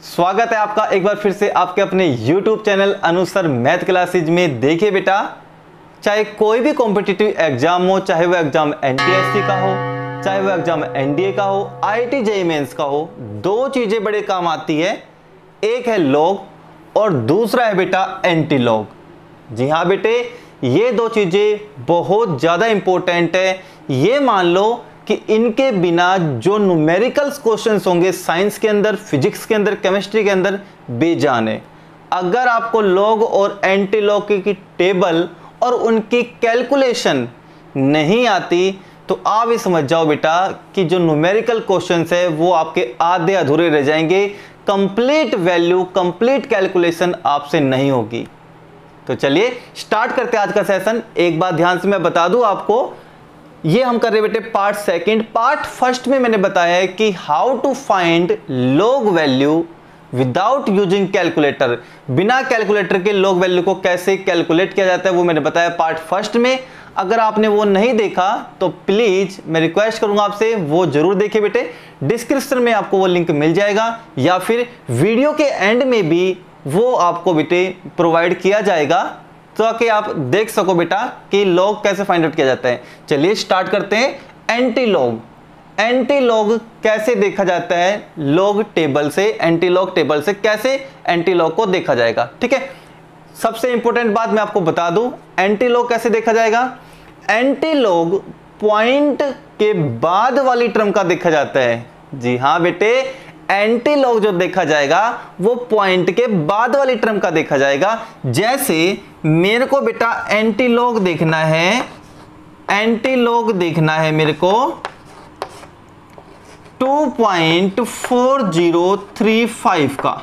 स्वागत है आपका एक बार फिर से आपके अपने YouTube चैनल अनुसर मैथ क्लासेज में। देखिए बेटा, चाहे कोई भी कॉम्पिटिटिव एग्जाम हो, चाहे वो एग्जाम एनटीएससी का हो, चाहे वो एग्जाम एनडीए का हो, आईआईटी जेईई मेंस का हो, दो चीजें बड़े काम आती है। एक है लॉग और दूसरा है बेटा एंटी लॉग। जी हाँ बेटे, ये दो चीजें बहुत ज्यादा इंपॉर्टेंट है। ये मान लो कि इनके बिना जो न्यूमेरिकल्स क्वेश्चंस होंगे साइंस के अंदर, फिजिक्स के अंदर, केमिस्ट्री के अंदर, बेजान है। अगर आपको लॉग और एंटी लॉग की टेबल और उनकी कैलकुलेशन नहीं आती तो आप ये समझ जाओ बेटा कि जो न्यूमेरिकल क्वेश्चंस है वो आपके आधे अधूरे रह जाएंगे। कंप्लीट वैल्यू, कंप्लीट कैलकुलेशन आपसे नहीं होगी। तो चलिए स्टार्ट करते हैं आज का सेशन। एक बात ध्यान से मैं बता दूं आपको, ये हम कर रहे बेटे पार्ट सेकंड। पार्ट फर्स्ट में मैंने बताया है कि how to find log value without using calculator. बिना कैलकुलेटर के लॉग वैल्यू को कैसे कैलकुलेट किया जाता है वो मैंने बताया पार्ट फर्स्ट में। अगर आपने वो नहीं देखा तो प्लीज मैं रिक्वेस्ट करूंगा आपसे वो जरूर देखिए बेटे। डिस्क्रिप्शन में आपको वो लिंक मिल जाएगा या फिर वीडियो के एंड में भी वो आपको बेटे प्रोवाइड किया जाएगा ताकि आप देख सको बेटा कि लॉग कैसे फाइंड आउट किया जाता है। चलिए स्टार्ट करते हैं। Anti log. एंटी लॉग कैसे देखा जाता है? लॉग टेबल से, एंटी लॉग टेबल से कैसे एंटी लॉग को देखा जाएगा। ठीक है, सबसे इंपॉर्टेंट बात मैं आपको बता दूं, एंटी लॉग कैसे देखा जाएगा। एंटी लॉग पॉइंट के बाद वाली टर्म का देखा जाता है। जी हाँ बेटे, एंटी लॉग जो देखा जाएगा वो पॉइंट के बाद वाली टर्म का देखा जाएगा। जैसे मेरे को बेटा एंटी लॉग देखना है, एंटी लॉग देखना है मेरे को 2.4035 का,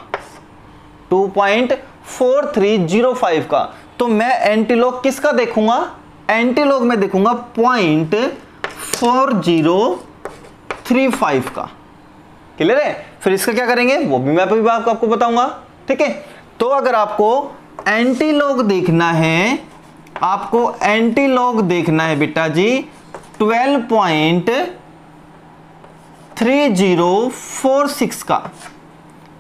2.4305 का। तो मैं एंटी लॉग किसका देखूंगा? एंटी लॉग में देखूंगा 0.4035 का। क्लियर है? फिर इसका क्या करेंगे वो भी मैं आपको बताऊंगा। ठीक है, तो अगर आपको एंटी लॉग देखना है, आपको एंटी लॉग देखना है बेटा जी 12.3046 का,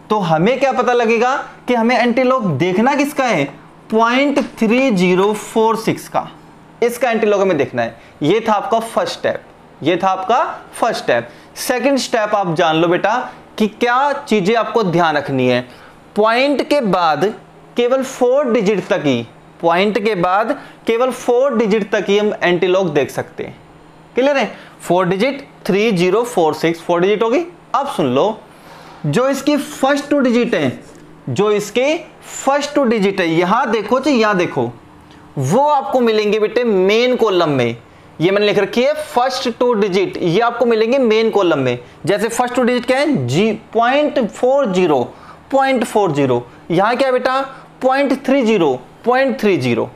तो हमें क्या पता लगेगा कि हमें एंटी लॉग देखना किसका है? 0.3046 का। इसका एंटी लॉग हमें देखना है। ये था आपका फर्स्ट स्टेप, ये था आपका फर्स्ट स्टेप। सेकंड स्टेप आप जान लो बेटा कि क्या चीजें आपको ध्यान रखनी है। पॉइंट के बाद केवल 4 डिजिट तक ही, पॉइंट के बाद केवल 4 डिजिट तक ही हम एंटी लॉग देख सकते हैं। क्लियर है? 4 डिजिट 3046 4 डिजिट होगी। अब सुन लो, जो इसकी फर्स्ट 2 डिजिट है, जो इसके फर्स्ट 2 डिजिट है, यहां देखो जी, यहां देखो, वो आपको मिलेंगे बेटे मेन कॉलम में। ये मैंने लिख रखी है फर्स्ट 2 डिजिट, ये आपको मिलेंगे मेन कॉलम में। जैसे फर्स्ट 2 डिजिट क्या है? जी 0.40 यहां क्या है बेटा? 0.30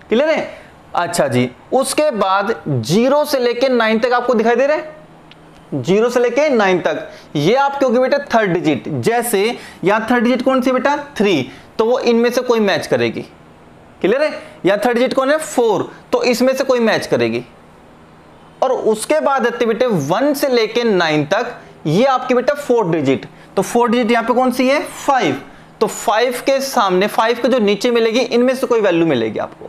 क्लियर है? अच्छा जी, उसके बाद 0 से लेके 9 तक आपको दिखाई दे रहा है, 0 से लेके 9 तक ये आपके होगी बेटा थर्ड डिजिट। जैसे यहां थर्ड डिजिट कौन सी बेटा? 3, तो वो इनमें से कोई मैच करेगी। क्लियर है? या थर्ड डिजिट कौन है? 4, तो इसमें से कोई मैच करेगी। और उसके बाद आते बेटे 1 से लेके 9 तक ये आपकी बेटा 4 डिजिट, तो 4 डिजिट यहां पे कौन सी है? 5, तो 5 के सामने 5 के जो नीचे मिलेगी इनमें से कोई वैल्यू मिलेगी आपको।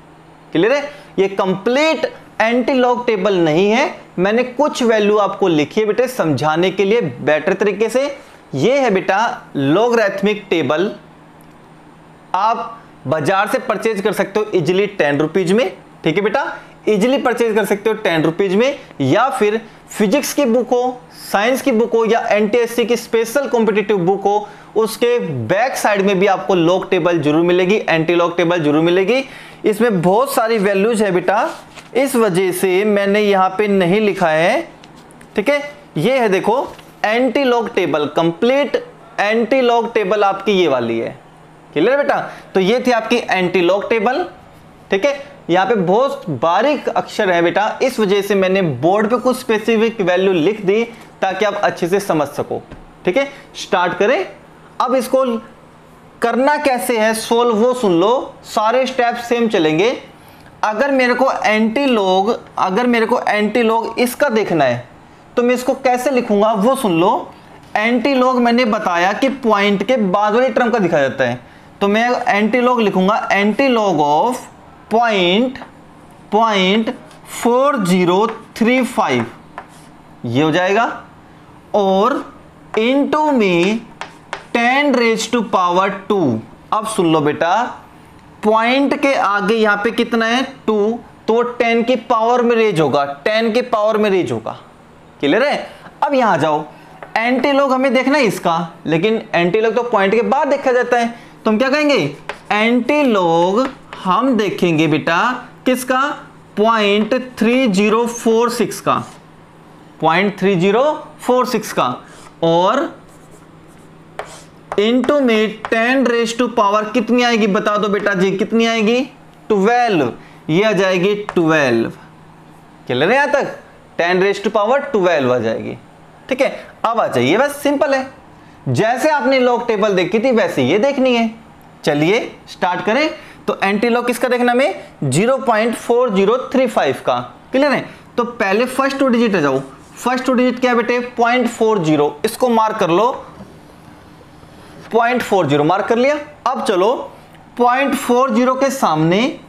क्लियर है? ये कंप्लीट एंटी लॉग टेबल नहीं है, मैंने कुछ वैल्यू आपको लिखी है बेटे समझाने के लिए बेटर तरीके से। ये है बेटा लॉगरिथमिक टेबल। आप बाजार से परचेज कर सकते हो इजिली 10 रुपीज में। ठीक है बेटा, इजिली परचेज कर सकते हो 10 रुपीज में, या फिर फिजिक्स की बुक हो, साइंस की बुक हो, या एनटीएससी की स्पेशल कॉम्पिटिटिव बुक हो, उसके बैक साइड में भी आपको लॉग टेबल जरूर मिलेगी, एंटी लॉग टेबल जरूर मिलेगी। इसमें बहुत सारी वैल्यूज है बेटा, इस वजह से मैंने यहां पे नहीं लिखा है। ठीक है, ये है देखो anti log table, complete anti log table आपकी ये वाली है। क्लियर बेटा? तो ये थी आपकी एंटी लॉग टेबल। ठीक है, यहाँ पे बहुत बारीक अक्षर है बेटा, इस वजह से मैंने बोर्ड पे कुछ स्पेसिफिक वैल्यू लिख दी ताकि आप अच्छे से समझ सको। ठीक है, स्टार्ट करें। अब इसको करना कैसे है सोल्व वो सुन लो, सारे स्टेप सेम चलेंगे। अगर मेरे को एंटी लॉग इसका देखना है तो मैं इसको कैसे लिखूंगा वो सुन लो। एंटी लॉग मैंने बताया कि पॉइंट के बाद वाली टर्म का दिखा जाता है, तो मैं एंटी लॉग लिखूंगा एंटी लॉग ऑफ पॉइंट 4035 ये हो जाएगा, और इनटू में 10⁻²। अब सुन लो बेटा, पॉइंट के आगे यहां पे कितना है 2, तो 10 की पावर में रेज होगा, 10 के पावर में रेज होगा। क्लियर है? अब यहां जाओ, एंटी लॉग हमें देखना है इसका, लेकिन एंटी लॉग तो पॉइंट के बाद देखा जाता है, तो हम क्या कहेंगे एंटी लॉग हम देखेंगे बेटा किसका 0.3046 का, 0.3046 का, और इनटू में 10⁻² कितनी आएगी बता दो बेटा जी, कितनी आएगी 12, ये आ जाएगी 12। क्लियर है यहां तक? 10⁻² आ जाएगी। ठीक है, अब आ जाइए, बस सिंपल है, जैसे आपने लॉग टेबल देखी थी वैसे ये देखनी है। चलिए स्टार्ट करें। तो एंटी लॉग किसका देखना में 0.4035 का। क्लियर है? तो पहले फर्स्ट 2 डिजिट आ जाओ। फर्स्ट 2 डिजिट क्या है बेटे 0.40, इसको मार्क कर लो, 0.40 मार्क कर लिया। अब चलो 0.40 के सामने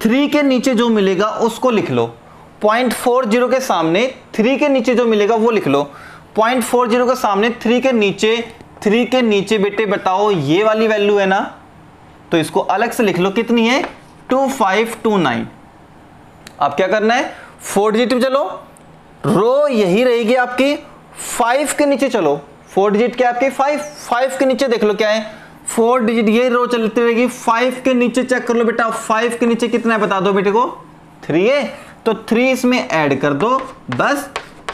3 के नीचे जो मिलेगा उसको लिख लो। 0.40 के सामने 3 के नीचे जो मिलेगा वो लिख लो। 0.40 के सामने 3 के नीचे बेटे बताओ ये वाली वैल्यू है ना, तो इसको अलग से लिख लो, कितनी है 2529। अब क्या करना है 4 डिजिट में चलो, रो यही रहेगी आपकी, 5 के नीचे चलो, 4 डिजिट क्या आपकी 5 के नीचे देख लो क्या है 4 डिजिट, ये रो चलती रहेगी। 5 के नीचे चेक कर लो बेटा, 5 के नीचे कितना है बता दो बेटे को 3 है, तो 3 इसमें ऐड कर दो, बस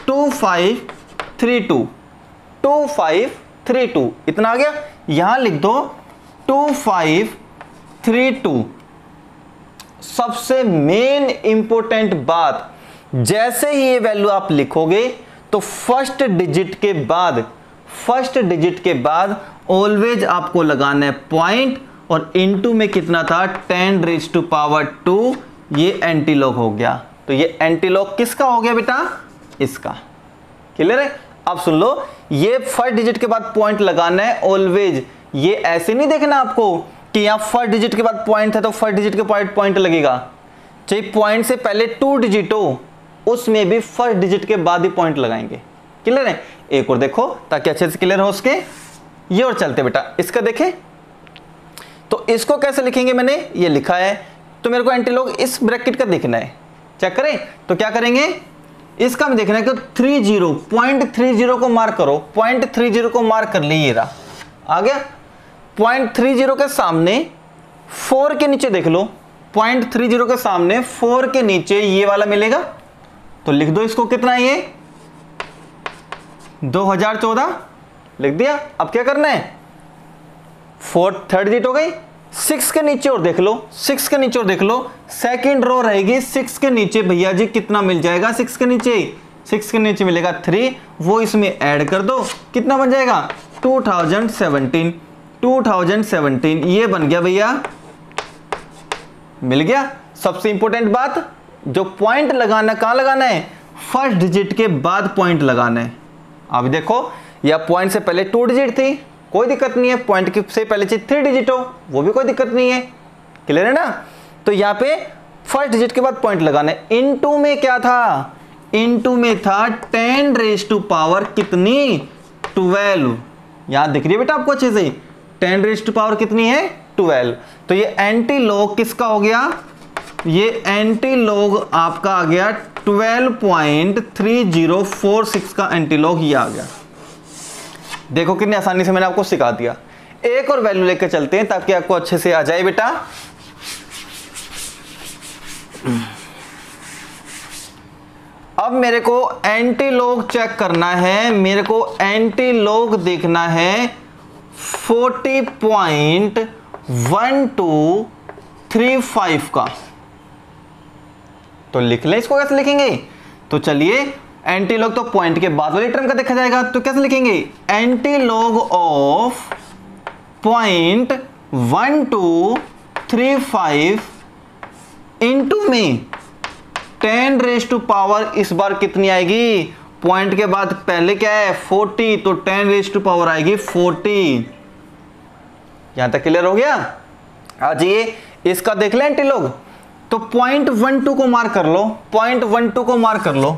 2532 इतना आ गया। यहां लिख दो 2532। सबसे मेन इंपॉर्टेंट बात, जैसे ही ये वैल्यू आप लिखोगे तो फर्स्ट डिजिट के बाद ऑलवेज आपको लगाना है पॉइंट, और इनटू में कितना था 10⁻², ये एंटी लॉग हो गया। तो ये एंटी लॉग किसका हो गया बेटा, इसका। क्लियर है? अब सुन लो, ये फर्स्ट डिजिट के बाद पॉइंट लगाना है ऑलवेज, ये ऐसे नहीं देखना आपको कि यहां फर्स्ट डिजिट के बाद पॉइंट है तो फर्स्ट डिजिट के पॉइंट लगेगा, चाहे पॉइंट से पहले 2 डिजिट हो उसमें भी फर्स्ट डिजिट के बाद ही पॉइंट लगाएंगे। क्लियर है? एक और देखो ताकि अच्छे से क्लियर हो उसके, ये और चलते बेटा इसका देखें। तो इसको कैसे लिखेंगे, मैंने ये लिखा है, तो मेरे को एंटी लॉग इस ब्रैकेट का देखना है। चेक करें तो क्या करेंगे, इसका हम देखना है कि 0.30 को मार्क करो, 0.30 को मार्क कर लीजिए, रहा आ गया। 0.30 के सामने 4 के नीचे देख लो, 0.30 के सामने 4 के नीचे ये वाला मिलेगा, तो लिख दो इसको, कितना है ये 2014 लिख दिया। अब क्या करना है 3rd डिजिट हो गई, 6 के नीचे और देख लो, 6 के नीचे और देख लो, सेकंड रो रहेगी 6 के नीचे, भैया जी कितना मिल जाएगा 6 के नीचे मिलेगा 3, वो इसमें ऐड कर दो, कितना बन जाएगा 2017, ये बन गया भैया, मिल गया। सबसे इंपॉर्टेंट बात, जो पॉइंट लगाना कहां लगाना है, फर्स्ट डिजिट के बाद पॉइंट लगाना है। अब देखो या पॉइंट से पहले 2 डिजिट थी, कोई दिक्कत नहीं है, पॉइंट से पहले चाहिए 3 डिजिट हो, वो भी कोई दिक्कत नहीं है। क्लियर है ना? तो यहां पे फर्स्ट डिजिट के बाद पॉइंट लगाना है। इनटू में क्या था, इनटू में था 10⁻² कितनी 12, यहां दिख रही है बेटा आपको अच्छे से, 10⁻² कितनी है 12। तो ये एंटी लॉग किसका हो गया, ये एंटी लॉग आपका आ गया 12.3046 का एंटी लॉग ये आ गया। देखो कितनी आसानी से मैंने आपको सिखा दिया। एक और वैल्यू लेकर चलते हैं ताकि आपको अच्छे से आ जाए बेटा। अब मेरे को एंटी लॉग चेक करना है, मेरे को एंटी लॉग देखना है 40.1235 का, तो लिख लें। इसको कैसे लिखेंगे, तो चलिए एंटी लॉग तो पॉइंट के बाद वाली टर्म का देखा जाएगा, तो कैसे लिखेंगे एंटी लॉग ऑफ 0.1235 इनटू में 10⁻, इस बार कितनी आएगी पॉइंट के बाद पहले क्या है 40, तो 10 रेज़ टू पावर आएगी 40। यहां तक क्लियर हो गया। आज ये इसका देख लें एंटीलॉग, तो 0.12 को मार्क कर लो, 0.12 को मार्क कर लो,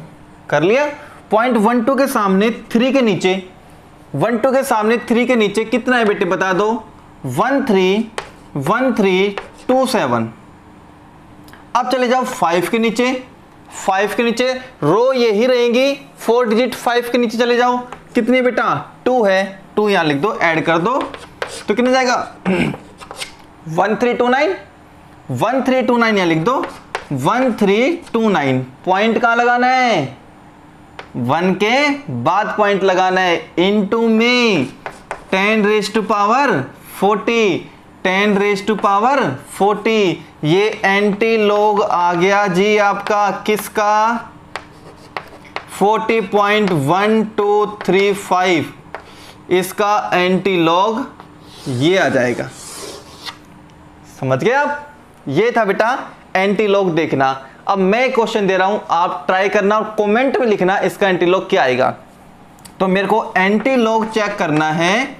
कर लिया। 0.12 के सामने 3 के नीचे, 12 के सामने 3 के नीचे कितना है बेटे बता दो, 1327। अब चले जाओ 5 के नीचे, 5 के नीचे रो यही रहेगी, 4 डिजिट 5 के नीचे चले जाओ, कितनी बेटा 2 है, 2 यहां लिख दो, ऐड कर दो, तो कितने जाएगा 1329, 1329 यहां लिख दो, 1329। पॉइंट कहां लगाना है, 1 के बाद पॉइंट लगाना है, इनटू में 10 raise to power 40, 10 raise to power 40। ये एंटीलॉग आ गया जी आपका किसका, 40.1235, इसका एंटीलॉग ये आ जाएगा। समझ गए आप, ये था बेटा एंटीलॉग देखना। अब मैं क्वेश्चन दे रहा हूं, आप ट्राई करना और कमेंट में लिखना इसका एंटीलॉग क्या आएगा। तो मेरे को एंटीलॉग चेक करना है,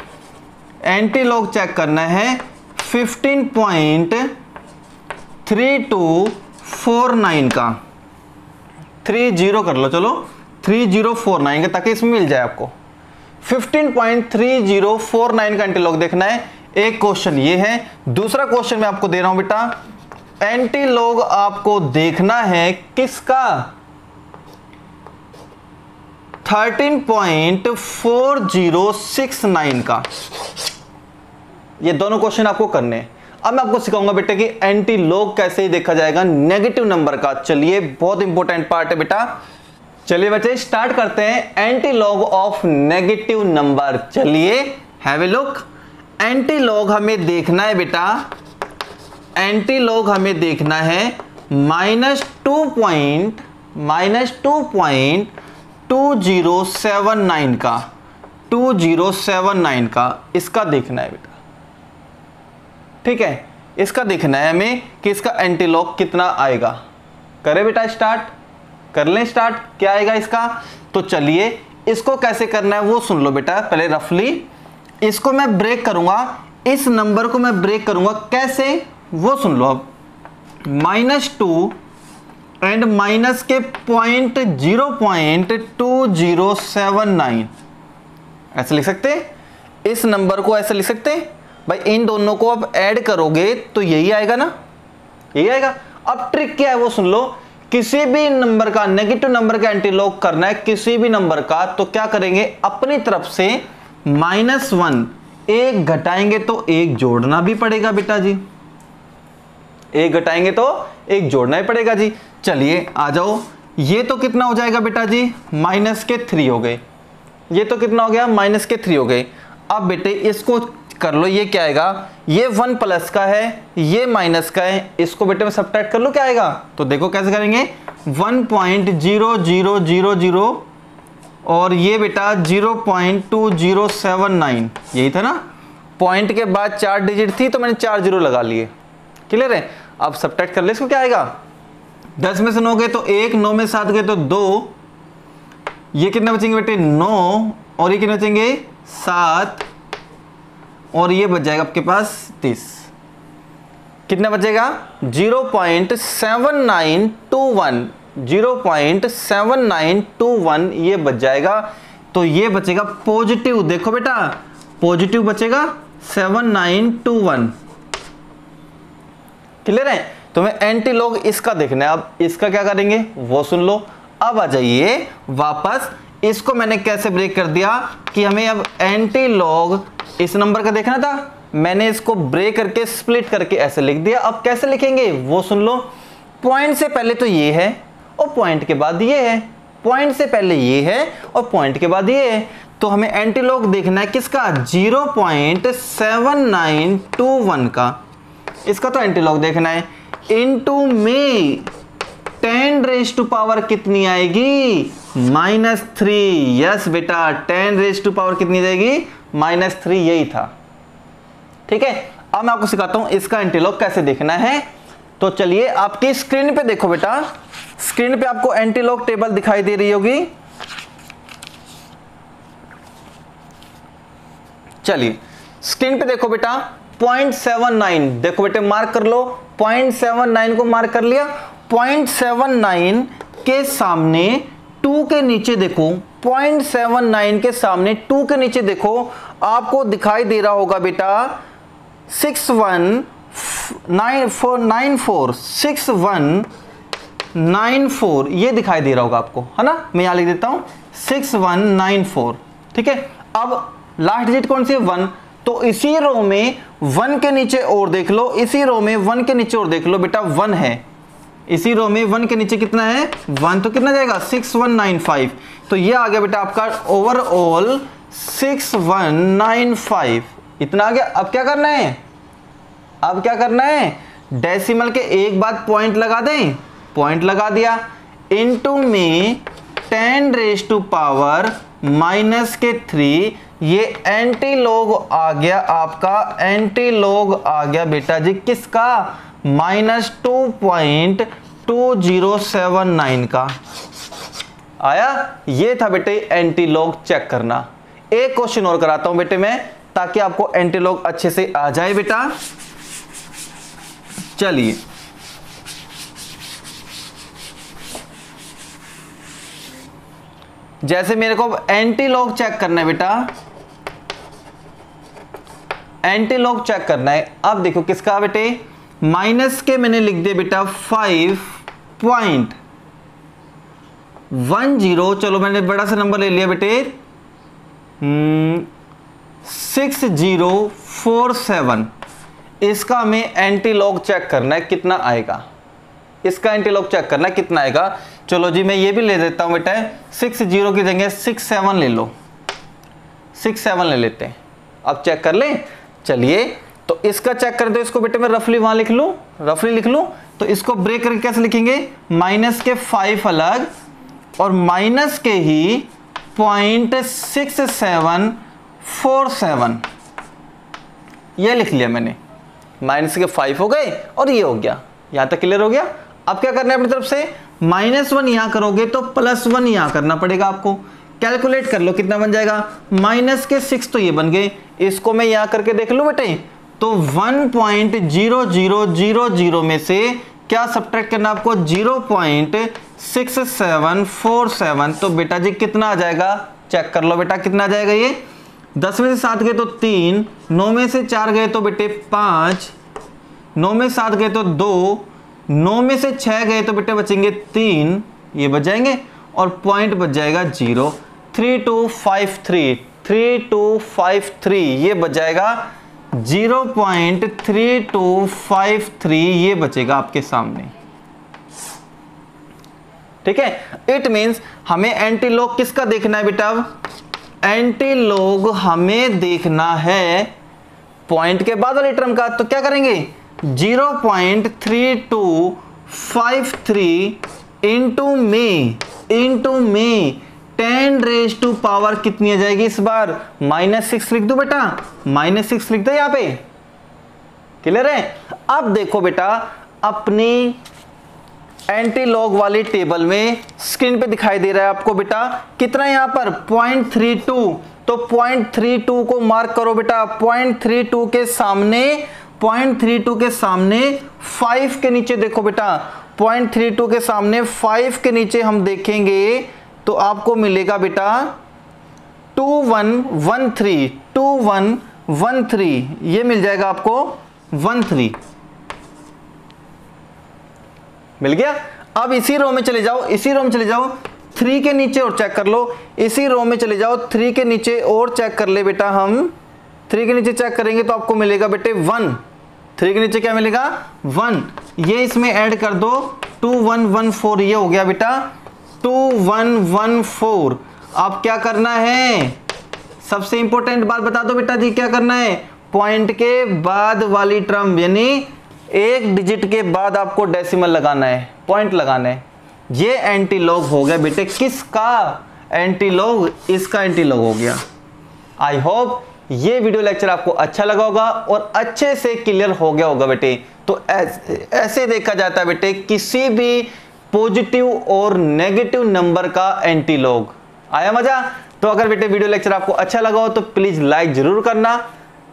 एंटीलॉग चेक करना है 15.3249 का, 30 कर लो, चलो 3049 का, ताकि इसमें मिल जाए आपको। 15.3049 का एंटीलॉग देखना है। एक क्वेश्चन ये है। दूसरा क्वेश्चन मैं आपको दे रहा हूं बेटा, एंटीलॉग आपको देखना है किसका, 13.4069 का। ये दोनों क्वेश्चन आपको करने हैं। अब मैं आपको सिखाऊंगा बेटा कि एंटीलॉग कैसे ही देखा जाएगा नेगेटिव नंबर का। चलिए, बहुत इंपॉर्टेंट पार्ट है बेटा। चलिए बच्चे स्टार्ट करते हैं एंटीलॉग ऑफ नेगेटिव नंबर। चलिए हैव ए लुक। एंटीलॉग हमें देखना है बेटा, एंटीलॉग हमें देखना है -2.2079 का, 2079 का इसका देखना है बेटा। ठीक है, इसका देखना है हमें कि इसका एंटीलॉग कितना आएगा। करें बेटा स्टार्ट, कर लें स्टार्ट, क्या आएगा इसका। तो चलिए इसको कैसे करना है वो सुन लो बेटा। पहले रफली इसको मैं ब्रेक करूंगा, इस नंबर को मैं ब्रेक करूंगा, कैसे वो सुन लो। अब -2 एंड माइनस के 0.2079 ऐसे लिख सकते हैं। इस नंबर को ऐसे लिख सकते हैं भाई। इन दोनों को अब ऐड करोगे तो यही आएगा ना, यही आएगा। अब ट्रिक क्या है वो सुन लो। किसी भी नंबर का, नेगेटिव नंबर का एंटीलॉग करना है किसी भी नंबर का, तो क्या करेंगे, अपनी तरफ से -1 एक घटाएंगे तो एक जोड़ना भी पड़ेगा बेटा जी, एक घटाएंगे तो एक जोड़ना ही पड़ेगा जी। चलिए आ जाओ, ये तो कितना हो जाएगा बेटा जी, -3 हो गए। ये तो कितना हो गया, -3 हो गए। अब बेटे इसको कर लो, ये क्या आएगा, ये 1 प्लस का है, ये माइनस का है, इसको बेटे में सब्ट्रैक्ट कर लो, क्या आएगा। तो देखो कैसे करेंगे, 1.0000 और ये बेटा 0.2079, यही था ना। पॉइंट के बाद 4 डिजिट थी तो मैंने 4 जीरो लगा लिए। क्लियर है। अब सब्ट्रैक्ट कर ले, इसको क्या आएगा, 10 में से 9 गए तो 1, 9 में 7 गए तो 2, ये कितने बचेंगे बेटे 9, और ये कितने बचेंगे 7, और ये बच जाएगा आपके पास 30। कितना बचेगा 0.7921, 0.7921 ये बच जाएगा। तो ये बचेगा पॉजिटिव, देखो बेटा पॉजिटिव बचेगा 7921। क्लियर है। तो मैं एंटीलॉग इसका देखना है। अब इसका क्या करेंगे वो सुन लो। अब आ जाइए वापस, इसको मैंने कैसे ब्रेक कर दिया कि हमें अब एंटीलॉग इस नंबर का देखना था, मैंने इसको ब्रेक करके स्प्लिट करके ऐसे लिख दिया। अब कैसे लिखेंगे वो सुन लो। पॉइंट से पहले तो ये है और पॉइंट के बाद ये है, पॉइंट से पहले ये है और पॉइंट के बाद ये है। तो हमें एंटीलॉग देखना है किसका, 0.7921 का, इसका तो एंटीलॉग देखना है। इनटू में 10 रेज़ टू पावर कितनी आएगी, -3। यस बेटा 10 रेज़ टू पावर कितनी जाएगी, -3, यही था। ठीक है। अब मैं आपको सिखाता हूं इसका एंटीलॉग कैसे देखना है। तो चलिए आपकी स्क्रीन पे देखो बेटा, स्क्रीन पे आपको एंटीलॉग टेबल दिखाई दे रही होगी। चलिए स्क्रीन पे देखो बेटा 0.79, देखो बेटे मार्क कर लो, 0.79 को मार्क कर लिया। 0.79 के सामने 2 के नीचे देखो, 0.79 के सामने 2 के नीचे देखो, आपको दिखाई दे रहा होगा बेटा 6194, ये दिखाई दे रहा होगा आपको, है ना। मैं यहां लिख देता हूं 6194, ठीक है। अब लास्ट डिजिट कौन सी है? 1, तो इसी रो में 1 के नीचे और देख लो, इसी रो में 1 के नीचे और देख लो बेटा 1 है, इसी रो में 1 के नीचे कितना है? 1, तो कितना जाएगा? 6195, तो ये आ गया बेटा आपका ओवरऑल 6195, इतना आ गया। अब क्या करना है? अब क्या करना है? डेसिमल के एक बाद पॉइंट लगा दें, पॉइंट लगा दिया, इनटू में 10⁻⁻3, ये एंटी लॉग आ गया आपका, एंटी लॉग आ गया बेटा जी किसका? -2.2079 का आया। ये था बेटे एंटी लॉग चेक करना। एक क्वेश्चन और कराता हूं बेटे मैं, ताकि आपको एंटी लॉग अच्छे से आ जाए बेटा। चलिए जैसे मेरे को एंटी लॉग चेक करना है बेटा, एंटी लॉग चेक करना है। अब देखो किसका बेटे? माइनस के मैंने लिख दिया बेटा 5.10, चलो मैंने बड़ा सा नंबर ले लिया बेटे 6047, इसका हमें एंटी लॉग चेक करना है कितना आएगा, इसका एंटी लॉग चेक करना है कितना आएगा। चलो जी मैं ये भी ले देता हूं बेटा, 60 की जगह 67 ले लो, 67 ले लेते हैं। अब चेक कर लें। चलिए तो इसका चेक कर दो, इसको बेटे मैं रफली वहां लिख लूं, रफली लिख लूं, तो इसको ब्रेक करके कैसे लिखेंगे? माइनस के 5 अलग और माइनस के ही 0.6747, ये लिख लिया मैंने। माइनस के 5 हो गए और ये हो गया, यहां तक क्लियर हो गया। अब क्या करना है अपनी तरफ से? -1 यहां करोगे तो +1 यहां करना पड़ेगा आपको। कैलकुलेट कर लो कितना बन जाएगा, माइनस के 6 तो ये बन गए, इसको मैं यहां करके देख लूं बेटे, तो 1.0000 में से क्या सब्ट्रैक्ट करना आपको? 0.6747, तो बेटा जी कितना आ जाएगा? चेक कर लो बेटा कितना आ जाएगा। ये 10 में से 7 गए तो 3, 9 में से 4 गए तो बेटे 5, 9 में 7 गए तो 2, 9 में से 6 गए तो बेटे बचेंगे 3, ये बच जाएंगे, और पॉइंट बच जाएगा 0। 3253, ये बच जाएगा 0.3253, ये बचेगा आपके सामने, ठीक है। इट मींस हमें एंटी लॉग किसका देखना है बेटा? एंटी लॉग हमें देखना है पॉइंट के बाद वाले टर्म का, तो क्या करेंगे? 0.3253 इंटू में 10⁻⁻, कितनी आ जाएगी इस बार? -6 लिख दो बेटा, -6 लिख दो यहां पे, क्लियर है। अब देखो बेटा अपनी एंटी लॉग वाली टेबल में स्क्रीन पे दिखाई दे रहा है आपको बेटा कितना यहां पर? 0.32, तो 0.32 को मार्क करो बेटा। 0.32 के सामने 5 के नीचे देखो बेटा, 0.32 के सामने 5 के नीचे हम देखेंगे तो आपको मिलेगा बेटा 2113, ये मिल जाएगा आपको 13, मिल गया। अब इसी रो में चले जाओ, 3 के नीचे और चेक कर लो, इसी रो में चले जाओ, 3 के नीचे और चेक कर ले बेटा। हम 3 के नीचे चेक करेंगे तो आपको मिलेगा बेटे 1, 3 के नीचे क्या मिलेगा? 1, ये इसमें ऐड कर दो 2114, ये हो गया बेटा 2114। अब क्या करना है? सबसे इंपॉर्टेंट बात बता दो बेटा जी, क्या करना है? पॉइंट के बाद वाली टर्म, यानी एक डिजिट के बाद आपको डेसिमल लगाना है, पॉइंट लगाना है। ये एंटी लॉग हो गया बेटे, किसका एंटी लॉग? इसका एंटी लॉग हो गया। आई होप ये वीडियो लेक्चर आपको अच्छा लगा होगा और अच्छे से क्लियर हो गया होगा बेटे। तो ऐसे देखा जाता है बेटे किसी भी पॉजिटिव और नेगेटिव नंबर का एंटी लॉग। आया मजा? तो अगर बेटे वीडियो लेक्चर आपको अच्छा लगा हो तो प्लीज लाइक जरूर करना,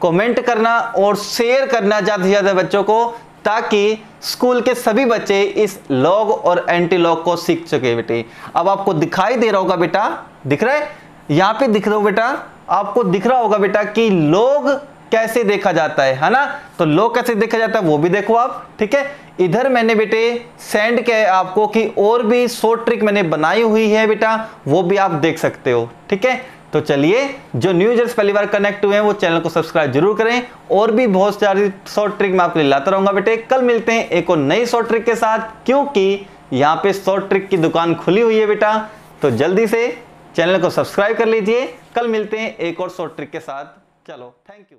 कमेंट करना और शेयर करना ज़्यादा से ज़्यादा बच्चों को, ताकि स्कूल के सभी बच्चे इस लॉग और एंटी लॉग को सीख सके बेटे। अब आपको दिखाई दे रहा होगा बेटा, दिख रहा है यहाँ पे, दिख रहा हो बेटा, आपको दिख रहा होगा बेटा कि लॉग कैसे देखा जाता है ना। तो लॉग कैसे देखा जाता है वो भी देखो आप, ठीक है। इधर मैंने बेटे सेंड किया है आपको कि और भी शॉर्ट ट्रिक मैंने बनाई हुई है बेटा, वो भी आप देख सकते हो, ठीक है। तो चलिए, जो न्यू यूजर्स पहली बार कनेक्ट हुए हैं वो चैनल को सब्सक्राइब जरूर करें, और भी बहुत सारी शॉर्ट ट्रिक मैं आपके लिए लाता रहूंगा बेटे। कल मिलते हैं एक और नई शॉर्ट ट्रिक के साथ, क्योंकि यहाँ पे शॉर्ट ट्रिक की दुकान खुली हुई है बेटा। तो जल्दी से चैनल को सब्सक्राइब कर लीजिए। कल मिलते हैं एक और शॉर्ट ट्रिक के साथ। चलो, थैंक यू।